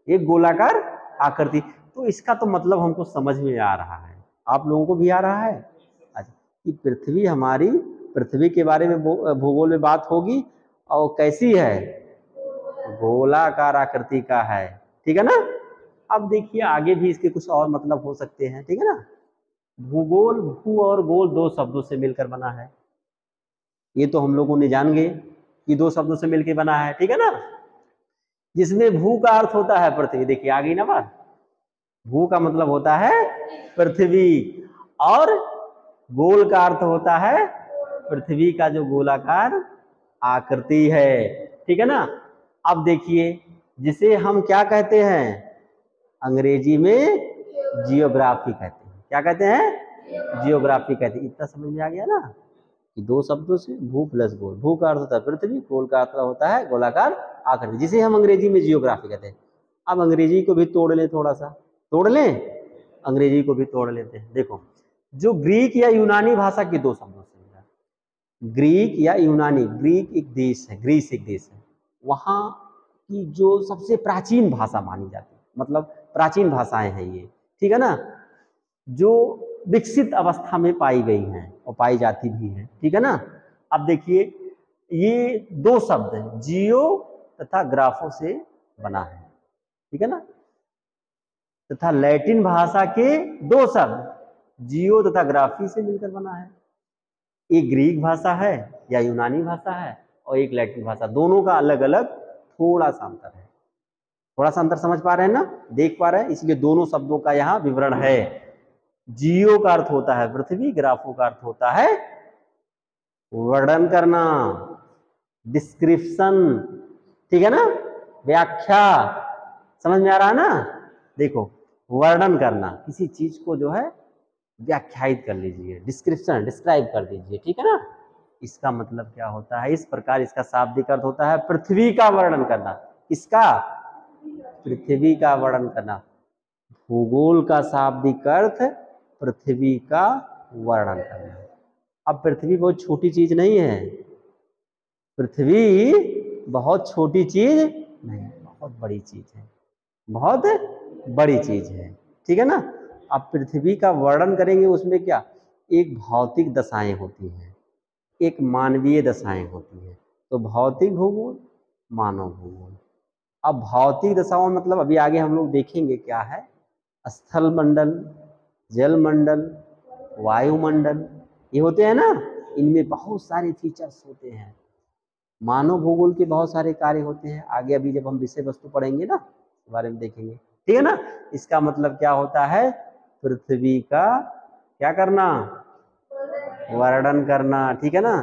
एक गोलाकार आकृति। तो इसका तो मतलब हमको समझ में आ रहा है, आप लोगों को भी आ रहा है। अच्छा, कि पृथ्वी हमारी, पृथ्वी के बारे में भूगोल में बात होगी और कैसी है, गोलाकार आकृति का है, ठीक है ना। अब देखिए आगे भी इसके कुछ और मतलब हो सकते हैं, ठीक है ना। भूगोल भू और गोल दो शब्दों से मिलकर बना है, ये तो हम लोगों ने जान गए कि दो शब्दों से मिलकर बना है, ठीक है ना। जिसमें भू का अर्थ होता है पृथ्वी, देखिए आ गई ना बात, भू का मतलब होता है पृथ्वी और गोल का अर्थ होता है पृथ्वी का जो गोलाकार आकृति है, ठीक है ना। अब देखिए जिसे हम क्या कहते हैं, अंग्रेजी में जियोग्राफी कहते हैं। क्या कहते हैं, जियोग्राफी कहते हैं। इतना समझ में आ गया ना कि दो शब्दों से भू प्लस गोल, भू का अर्थ होता है पृथ्वी, गोल का अर्थ होता है गोलाकार आकृति, जिसे हम अंग्रेजी में जियोग्राफी कहते हैं। अब अंग्रेजी को भी तोड़ लें, थोड़ा सा तोड़ लें, अंग्रेजी को भी तोड़ लेते हैं। देखो जो ग्रीक या यूनानी भाषा के दो शब्दों से मिला, ग्रीक या यूनानी, ग्रीक एक देश है, ग्रीस एक देश है, वहाँ की जो सबसे प्राचीन भाषा मानी जाती है, मतलब प्राचीन भाषाएं हैं ये, ठीक है ना, जो विकसित अवस्था में पाई गई हैं और पाई जाती भी हैं, ठीक है ना। अब देखिए ये दो शब्द हैं, जियो तथा ग्राफो से बना है, ठीक है ना, तथा लैटिन भाषा के दो शब्द जियो तथा ग्राफी से मिलकर बना है। एक ग्रीक भाषा है या यूनानी भाषा है और एक लैटिन भाषा, दोनों का अलग अलग थोड़ा सा अंतर है। थोड़ा सा अंतर समझ पा रहे हैं ना, देख पा रहे हैं, इसलिए दोनों शब्दों का यहाँ विवरण है। जियो का अर्थ होता है पृथ्वी, ग्राफो का अर्थ होता है वर्णन करना, डिस्क्रिप्शन, ठीक है ना, व्याख्या। समझ में आ रहा है ना। देखो वर्णन करना, किसी चीज को जो है व्याख्यायित कर लीजिए, डिस्क्रिप्शन, डिस्क्राइब कर दीजिए, ठीक है ना। इसका मतलब क्या होता है, इस प्रकार इसका शाब्दिक अर्थ होता है पृथ्वी का वर्णन करना। इसका, पृथ्वी का वर्णन करना। भूगोल का शाब्दिक अर्थ पृथ्वी का वर्णन करना। अब पृथ्वी बहुत छोटी चीज नहीं है, पृथ्वी बहुत छोटी चीज नहीं, बहुत बड़ी चीज है, बहुत बड़ी चीज है, ठीक है ना। अब पृथ्वी का वर्णन करेंगे, उसमें क्या, एक भौतिक दशाएं होती हैं, एक मानवीय दशाएं होती हैं। तो भौतिक भूगोल, मानव भूगोल। अब भौतिक दशाओं मतलब अभी आगे हम लोग देखेंगे क्या है, स्थल मंडल, जल मंडल, वायुमंडल, ये होते हैं ना, इनमें बहुत सारे फीचर्स होते हैं। मानव भूगोल के बहुत सारे कार्य होते हैं, आगे अभी जब हम विषय वस्तु पढ़ेंगे ना इस बारे में देखेंगे, ठीक है ना। इसका मतलब क्या होता है, पृथ्वी का क्या करना, वर्णन करना, ठीक है ना।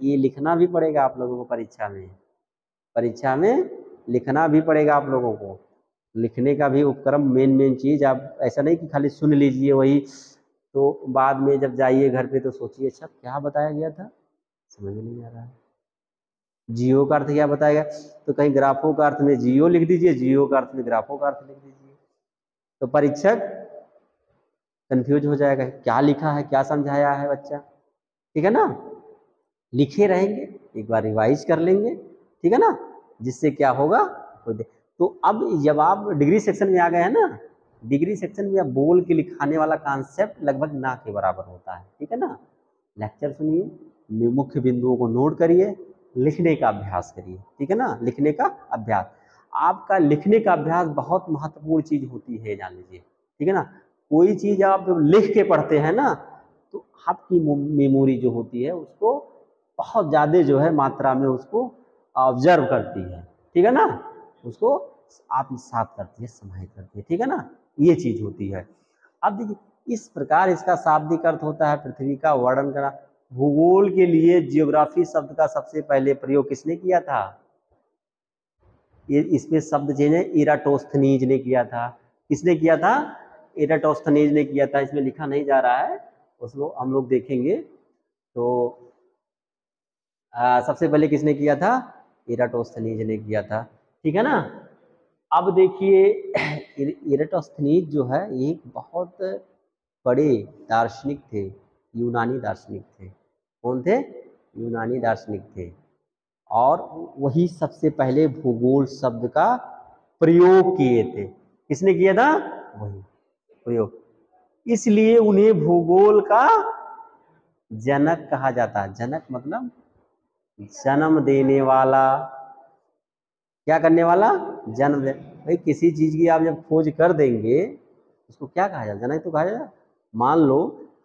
ये लिखना भी पड़ेगा आप लोगों को परीक्षा में, परीक्षा में लिखना भी पड़ेगा आप लोगों को। लिखने का भी उपक्रम मेन चीज, आप ऐसा नहीं कि खाली सुन लीजिए वही, तो बाद में जब जाइए घर पे तो सोचिए अच्छा क्या बताया गया था, समझ में नहीं आ रहा है। जियो का अर्थ क्या बताएगा, तो कहीं ग्राफो का अर्थ में जियो लिख दीजिए, जियो का अर्थ में ग्राफो का अर्थ लिख दीजिए, तो परीक्षक कंफ्यूज हो जाएगा क्या लिखा है, क्या समझाया है बच्चा, ठीक है ना। लिखे रहेंगे, एक बार रिवाइज कर लेंगे, ठीक है ना, जिससे क्या होगा। तो अब जब आप डिग्री सेक्शन में आ गए हैं ना, डिग्री सेक्शन में अब बोल के लिखाने वाला कॉन्सेप्ट लगभग ना के बराबर होता है, ठीक है ना। लेक्चर सुनिए, मुख्य बिंदुओं को नोट करिए, लिखने का अभ्यास करिए, ठीक है ना, लिखने का अभ्यास। आपका लिखने का अभ्यास बहुत महत्वपूर्ण चीज होती है, जान लीजिए, ठीक है ना। कोई चीज आप लिख के पढ़ते हैं ना, तो आपकी मेमोरी जो होती है उसको बहुत ज्यादा जो है मात्रा में उसको ऑब्जर्व करती है, ठीक है ना, उसको आत्मसात करती है, समाहित करती है, ठीक है ना, ये चीज होती है। अब देखिए इस प्रकार इसका शाब्दिक अर्थ होता है पृथ्वी का वर्णन करना। भूगोल के लिए जियोग्राफी शब्द का सबसे पहले प्रयोग किसने किया था, ये इसमें शब्द चेंज है, इराटोस्थनीज ने किया था। किसने किया था, इराटोस्थनीज ने किया था। इसमें लिखा नहीं जा रहा है, उसको हम लोग देखेंगे। तो सबसे पहले किसने किया था, इराटोस्थनीज ने किया था, ठीक है ना। अब देखिए इराटोस्थनीज जो है ये बहुत बड़े दार्शनिक थे, यूनानी दार्शनिक थे। कौन थे, यूनानी दार्शनिक थे। और वही सबसे पहले भूगोल शब्द का प्रयोग किए थे। किसने किया था? वही प्रयोग। इसलिए उन्हें भूगोल का जनक कहा जाता है। जनक मतलब जन्म देने वाला। क्या करने वाला? जन्म दे। भाई किसी चीज की आप जब खोज कर देंगे उसको क्या कहा जाता? जनक तो कहा जाता। मान लो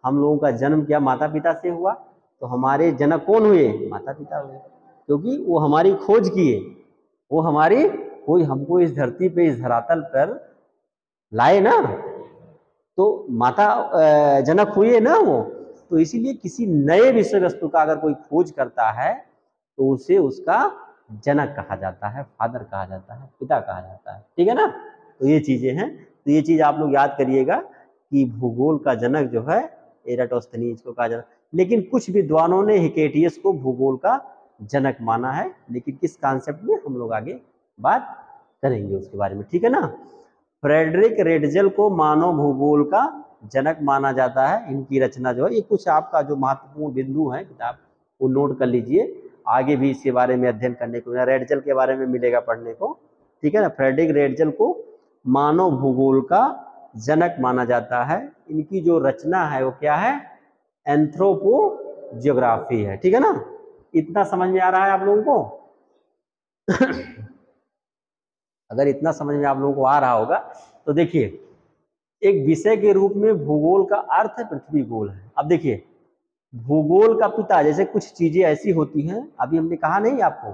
हम लोगों का जन्म क्या माता पिता से हुआ, तो हमारे जनक कौन हुए? माता पिता हुए, क्योंकि वो हमारी खोज किए, वो हमारी खोज हमको इस धरती पे, इस धरातल पर लाए ना, तो माता जनक हुए ना वो। तो इसीलिए किसी नए विषय वस्तु का अगर कोई खोज करता है तो उसे उसका जनक कहा जाता है, फादर कहा जाता है, पिता कहा जाता है। ठीक है ना? तो ये चीजें हैं। तो ये चीज आप लोग याद करिएगा कि भूगोल का जनक जो है एराटोस्थनीज को कहा जाता है। लेकिन कुछ विद्वानों ने हिकेटियस को भूगोल का जनक माना है, लेकिन किस कॉन्सेप्ट में हम लोग आगे बात करेंगे उसके बारे में। ठीक है ना? फ्रेडरिक रेडजल को मानव भूगोल का जनक माना जाता है। इनकी रचना जो है, ये कुछ आपका जो महत्वपूर्ण बिंदु है किताब वो नोट कर लीजिए, आगे भी इसके बारे में अध्ययन करने को, रेडजल के बारे में मिलेगा पढ़ने को। ठीक है ना? फ्रेडरिक रेडजल को मानव भूगोल का जनक माना जाता है। इनकी जो रचना है वो क्या है? एंथ्रोपो जियोग्राफी है। ठीक है ना? इतना समझ में आ रहा है आप लोगों को? अगर इतना समझ में आप लोगों को आ रहा होगा तो देखिए, एक विषय के रूप में भूगोल का अर्थ पृथ्वी गोल है। अब देखिए, भूगोल का पिता, जैसे कुछ चीजें ऐसी होती हैं, अभी हमने कहा नहीं आपको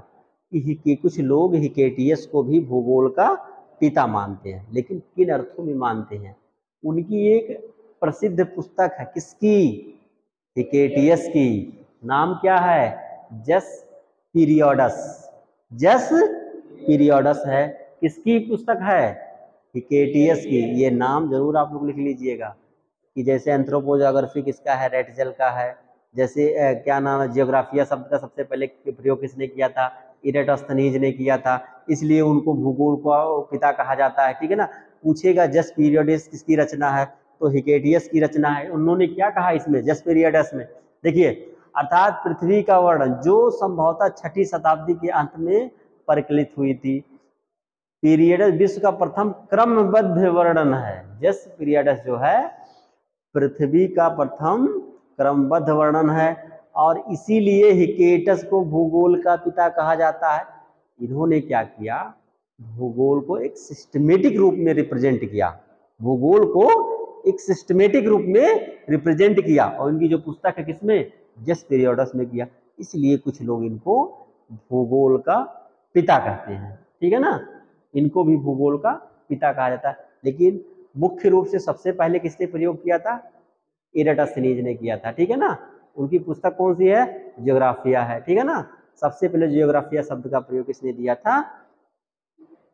कि कुछ लोग हिकेटियस को भी भूगोल का पिता मानते हैं, लेकिन किन अर्थों में मानते हैं? उनकी एक प्रसिद्ध पुस्तक है, किसकी? हिकेटियस की। नाम क्या है? जस पीरियडस। जस पीरियडस है। किसकी पुस्तक है? हिकेटियस की। ये नाम जरूर आप लोग लिख लीजिएगा कि जैसे एंथ्रोपोजोग्राफी किसका है? रेडजल का है। जैसे क्या नाम है, जियोग्राफिया शब्द का सबसे पहले प्रयोग किसने किया था? इरेटोस्थनीज ने किया था, इसलिए उनको भूगोल का पिता कहा जाता है। ठीक है ना? पूछेगा जस पीरियडस किसकी रचना है, तो हिकेटियस की रचना है। उन्होंने क्या कहा इसमें, जस पीरियडस में? देखिए, अर्थात पृथ्वी का वर्णन जो संभवतः 6ठी शताब्दी के अंत में परिकलित हुई थी। पीरियडस विश्व का प्रथम क्रमबद्ध वर्णन है। जस पीरियडस जो है पृथ्वी का प्रथम क्रमबद्ध वर्णन है, और इसीलिए हिकेटस को भूगोल का पिता कहा जाता है। इन्होंने क्या किया? भूगोल को एक सिस्टमेटिक रूप में रिप्रेजेंट किया। भूगोल को एक सिस्टमेटिक रूप में रिप्रेजेंट किया, और इनकी जो पुस्तक है किसमें? जस पीरियडस में किया। इसलिए कुछ लोग इनको भूगोल का पिता कहते हैं। ठीक है ना? इनको भी भूगोल का पिता कहा जाता है। लेकिन मुख्य रूप से सबसे पहले किसने प्रयोग किया था? इरेटोस्थनीज ने किया था। ठीक है ना? उनकी पुस्तक कौन सी है? जियोग्राफिया है। ठीक है ना? सबसे पहले जियोग्राफिया शब्द का प्रयोग किसने दिया था?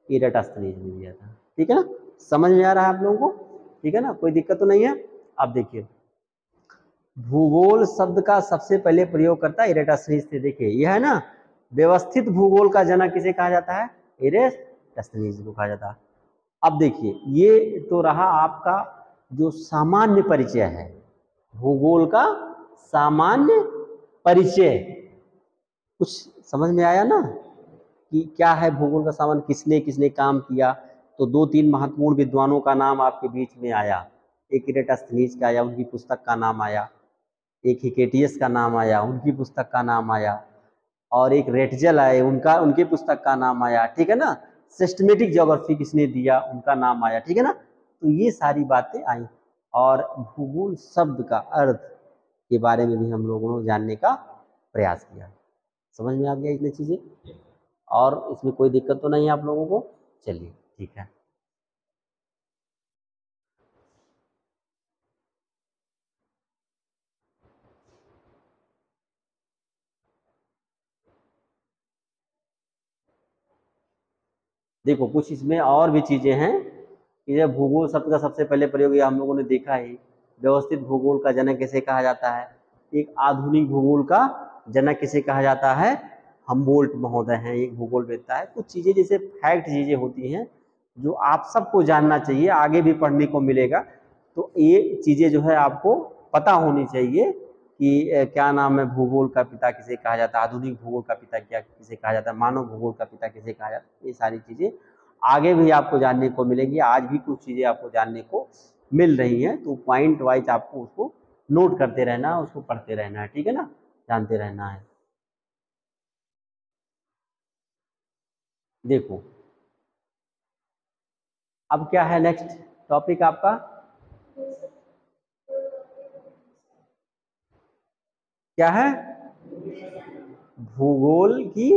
इरेटोस्थनीज ने दिया था। ठीक है ना? समझ में आ रहा है आप लोगों को? ठीक है ना? कोई दिक्कत तो नहीं है? अब देखिए, भूगोल शब्द का सबसे पहले प्रयोग करता इरेटोस्थनीज थे। देखिए यह है ना, व्यवस्थित भूगोल का जनक किसे कहा जाता है? इरेटोस्थनीज को कहा जाता है। अब देखिए, ये तो रहा आपका जो सामान्य परिचय है, भूगोल का सामान्य परिचय। कुछ समझ में आया ना कि क्या है भूगोल का सामान्य, किसने किसने काम किया? तो 2-3 महत्वपूर्ण विद्वानों का नाम आपके बीच में आया। एक इरेटोस्थनीज का आया, उनकी पुस्तक का नाम आया। एक हिकेटियस का नाम आया, उनकी पुस्तक का नाम आया। और एक रेडजल आए, उनके पुस्तक का नाम आया। ठीक है ना? सिस्टमेटिक ज्योग्राफी किसने दिया, उनका नाम आया। ठीक है ना? तो ये सारी बातें आई, और भूगोल शब्द का अर्थ के बारे में भी हम लोगों ने जानने का प्रयास किया। समझ में आ गया इतनी चीजें? और इसमें कोई दिक्कत तो नहीं है आप लोगों को? चलिए ठीक है। देखो, कुछ इसमें और भी चीजें हैं कि जब भूगोल शब्द का सबसे पहले प्रयोग हम लोगों ने देखा ही, व्यवस्थित भूगोल का जनक किसे कहा जाता है? एक आधुनिक भूगोल का जनक किसे कहा जाता है? हमबोल्ट महोदय हैं, एक भूगोलवेत्ता है। कुछ चीजें जैसे फैक्ट चीजें होती हैं जो आप सबको जानना चाहिए, आगे भी पढ़ने को मिलेगा, तो ये चीजें जो है आपको पता होनी चाहिए कि क्या नाम है, भूगोल का पिता किसे कहा जाता है, आधुनिक भूगोल का पिता क्या किसे कहा जाता है, मानव भूगोल का पिता किसे कहा जाता है, ये सारी चीज़ें आगे भी आपको जानने को मिलेंगी। आज भी कुछ चीज़ें आपको जानने को मिल रही हैं, तो पॉइंट वाइज आपको उसको नोट करते रहना है, उसको पढ़ते रहना है, ठीक है ना, जानते रहना है। देखो अब क्या है नेक्स्ट टॉपिक आपका, क्या है, भूगोल की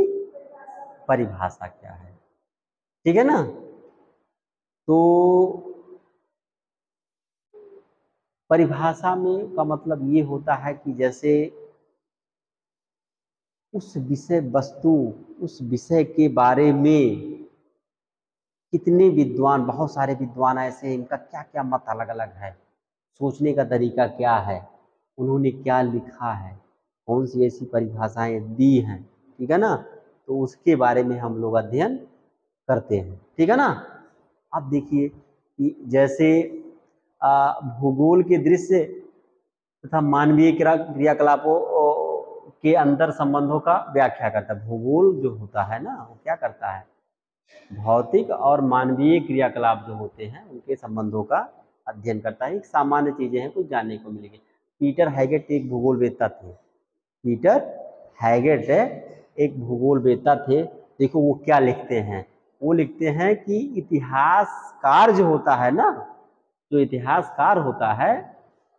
परिभाषा क्या है, ठीक है ना। तो परिभाषा में का मतलब ये होता है कि जैसे उस विषय वस्तु, उस विषय के बारे में कितने विद्वान, बहुत सारे विद्वान ऐसे हैं, इनका क्या क्या मत अलग अलग है, सोचने का तरीका क्या है, उन्होंने क्या लिखा है, कौन सी ऐसी परिभाषाएं दी हैं, ठीक है ना, तो उसके बारे में हम लोग अध्ययन करते हैं, ठीक है ना। अब देखिए कि जैसे भूगोल के दृश्य तथा मानवीय क्रियाकलापों के अंतर संबंधों का व्याख्या करता है। भूगोल जो होता है ना, वो क्या करता है, भौतिक और मानवीय क्रियाकलाप जो होते हैं उनके संबंधों का अध्ययन करता है। एक सामान्य चीजें हैं, कुछ जानने को मिलेगी। पीटर हैगेट एक भूगोलवेत्ता थे, पीटर हैगेट एक भूगोलवेत्ता थे। देखो वो क्या लिखते हैं, वो लिखते हैं कि इतिहासकार जो होता है ना, जो इतिहासकार होता है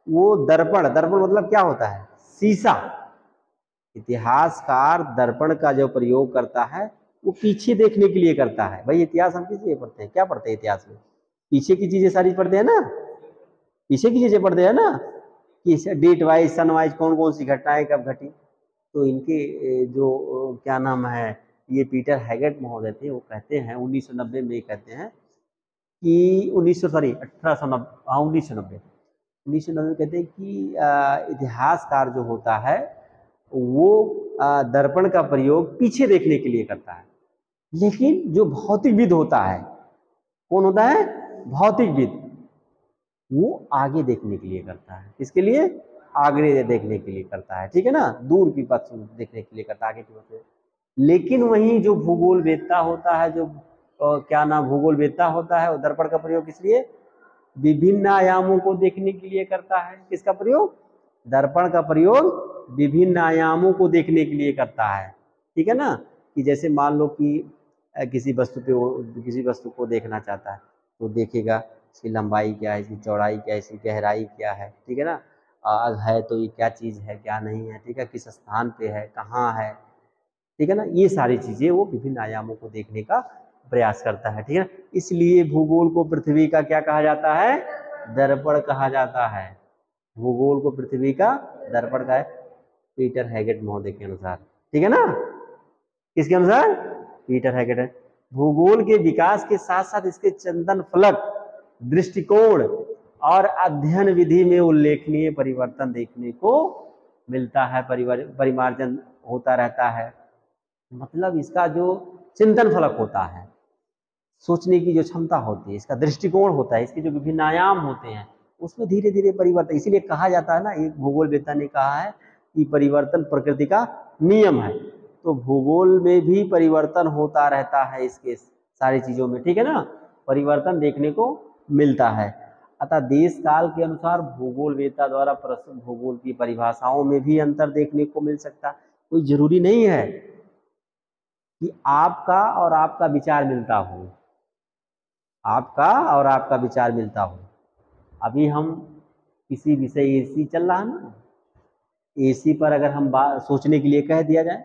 वो दर्पण, दर्पण मतलब क्या होता है, शीशा। इतिहासकार दर्पण का जो प्रयोग करता है वो पीछे देखने के लिए करता है। भाई इतिहास हम किस लिए पढ़ते हैं, क्या पढ़ते हैं इतिहास में, पीछे की चीजें सारी पढ़ते हैं ना, पीछे की चीजें पढ़ते हैं ना, कि डेट वाइज सन वाइज कौन कौन सी घटनाएं कब घटी। तो इनके जो क्या नाम है, ये पीटर हैगेट महोदय थे, वो कहते हैं 1990 में कहते हैं कि 1990 कहते हैं कि इतिहासकार जो होता है वो दर्पण का प्रयोग पीछे देखने के लिए करता है, लेकिन जो भौतिकविद होता है, कौन होता है, भौतिकविद, वो आगे देखने के लिए करता है। किसके लिए, आगे देखने के लिए करता है, ठीक है ना, दूर की बात देखने के लिए करता है, आगे की बात। लेकिन वहीं जो भूगोलवेत्ता होता है, जो क्या नाम भूगोलवेत्ता होता है, वो दर्पण का प्रयोग किस लिए, विभिन्न आयामों को देखने के लिए करता है। किसका प्रयोग, दर्पण का प्रयोग विभिन्न आयामों को देखने के लिए करता है, ठीक है ना। कि जैसे मान लो कि किसी वस्तु पे वो किसी वस्तु को देखना चाहता है, तो देखेगा इसकी लंबाई क्या है, इसकी चौड़ाई क्या है, इसकी गहराई क्या है, ठीक है ना, है तो ये क्या चीज़ है क्या नहीं है, ठीक है, किस स्थान पे है, कहाँ है, ठीक है ना, ये सारी चीज़ें वो विभिन्न आयामों को देखने का प्रयास करता है, ठीक है। इसलिए भूगोल को पृथ्वी का क्या कहा जाता है, दर्पण कहा जाता है। भूगोल को पृथ्वी का दर्पण का है, पीटर हैगेट महोदय के अनुसार, ठीक है ना, किसके अनुसार, पीटर हैगेट है। भूगोल के विकास के साथ साथ इसके चंदन फलक, दृष्टिकोण और अध्ययन विधि में उल्लेखनीय परिवर्तन देखने को मिलता है, परिमार्जन होता रहता है। मतलब इसका जो चिंतन फलक होता है, सोचने की जो क्षमता होती है, इसका दृष्टिकोण होता है, इसके जो विभिन्न आयाम होते हैं, उसमें धीरे धीरे परिवर्तन, इसीलिए कहा जाता है ना, एक भूगोलवेत्ता ने कहा है कि परिवर्तन प्रकृति का नियम है। तो भूगोल में भी परिवर्तन होता रहता है, इसके सारी चीजों में, ठीक है ना, परिवर्तन देखने को मिलता है। अतः देश काल के अनुसार भूगोलवेत्ता द्वारा प्रस्तुत भूगोल की परिभाषाओं में भी अंतर देखने को मिल सकता है। कोई जरूरी नहीं है कि आपका और आपका विचार मिलता हो, आपका और आपका विचार मिलता हो। अभी हम किसी विषय एसी चल रहा है ना, एसी पर अगर हम सोचने के लिए कह दिया जाए,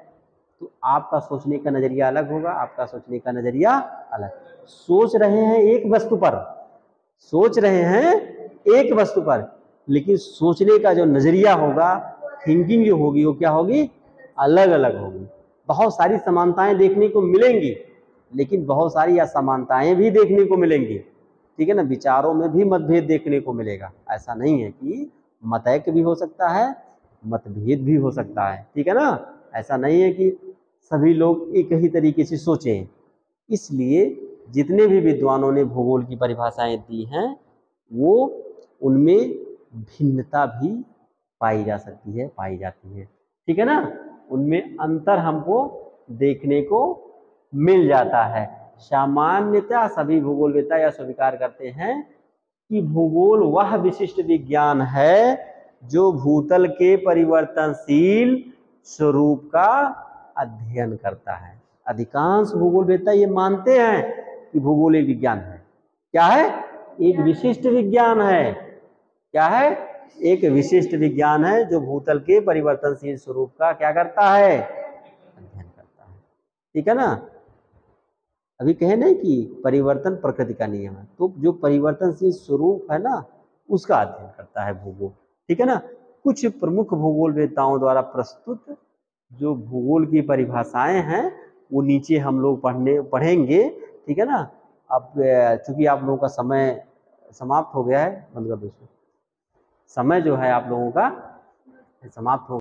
तो आपका सोचने का नजरिया अलग होगा, आपका सोचने का नजरिया अलग। सोच रहे हैं एक वस्तु पर, सोच रहे हैं एक वस्तु पर, लेकिन सोचने का जो नजरिया होगा, थिंकिंग जो होगी, वो क्या होगी, अलग अलग होगी। बहुत सारी समानताएं देखने को मिलेंगी, लेकिन बहुत सारी असमानताएं भी देखने को मिलेंगी, ठीक है ना, विचारों में भी मतभेद देखने को मिलेगा। ऐसा नहीं है कि मतैक्य भी हो सकता है, मतभेद भी हो सकता है, ठीक है ना, ऐसा नहीं है कि सभी लोग एक ही तरीके से सोचें। इसलिए जितने भी विद्वानों ने भूगोल की परिभाषाएं दी हैं, वो उनमें भिन्नता भी पाई जा सकती है, पाई जाती है। ठीक है ना, उनमें अंतर हमको देखने को मिल जाता है। सामान्यतः सभी भूगोलवेत्ता यह स्वीकार करते हैं कि भूगोल वह विशिष्ट विज्ञान है जो भूतल के परिवर्तनशील स्वरूप का अध्ययन करता है। अधिकांश भूगोलवेत्ता ये मानते हैं कि भूगोल एक विज्ञान है। क्या है? एक विशिष्ट विज्ञान है। क्या है? एक विशिष्ट विज्ञान है जो भूतल के परिवर्तनशील स्वरूप का क्या करता है? अध्ययन करता है। ठीक है ना। अभी कहे नहीं कि परिवर्तन प्रकृति का नियम है, तो जो परिवर्तनशील स्वरूप है ना, उसका अध्ययन करता है भूगोल। ठीक है ना। कुछ प्रमुख भूगोलवेत्ताओं द्वारा प्रस्तुत जो भूगोल की परिभाषाएं हैं वो नीचे हम लोग पढ़ेंगे। ठीक है ना। अब चूंकि आप लोगों का समय समाप्त हो गया है, बंद कर दो, समय जो है आप लोगों का समाप्त हो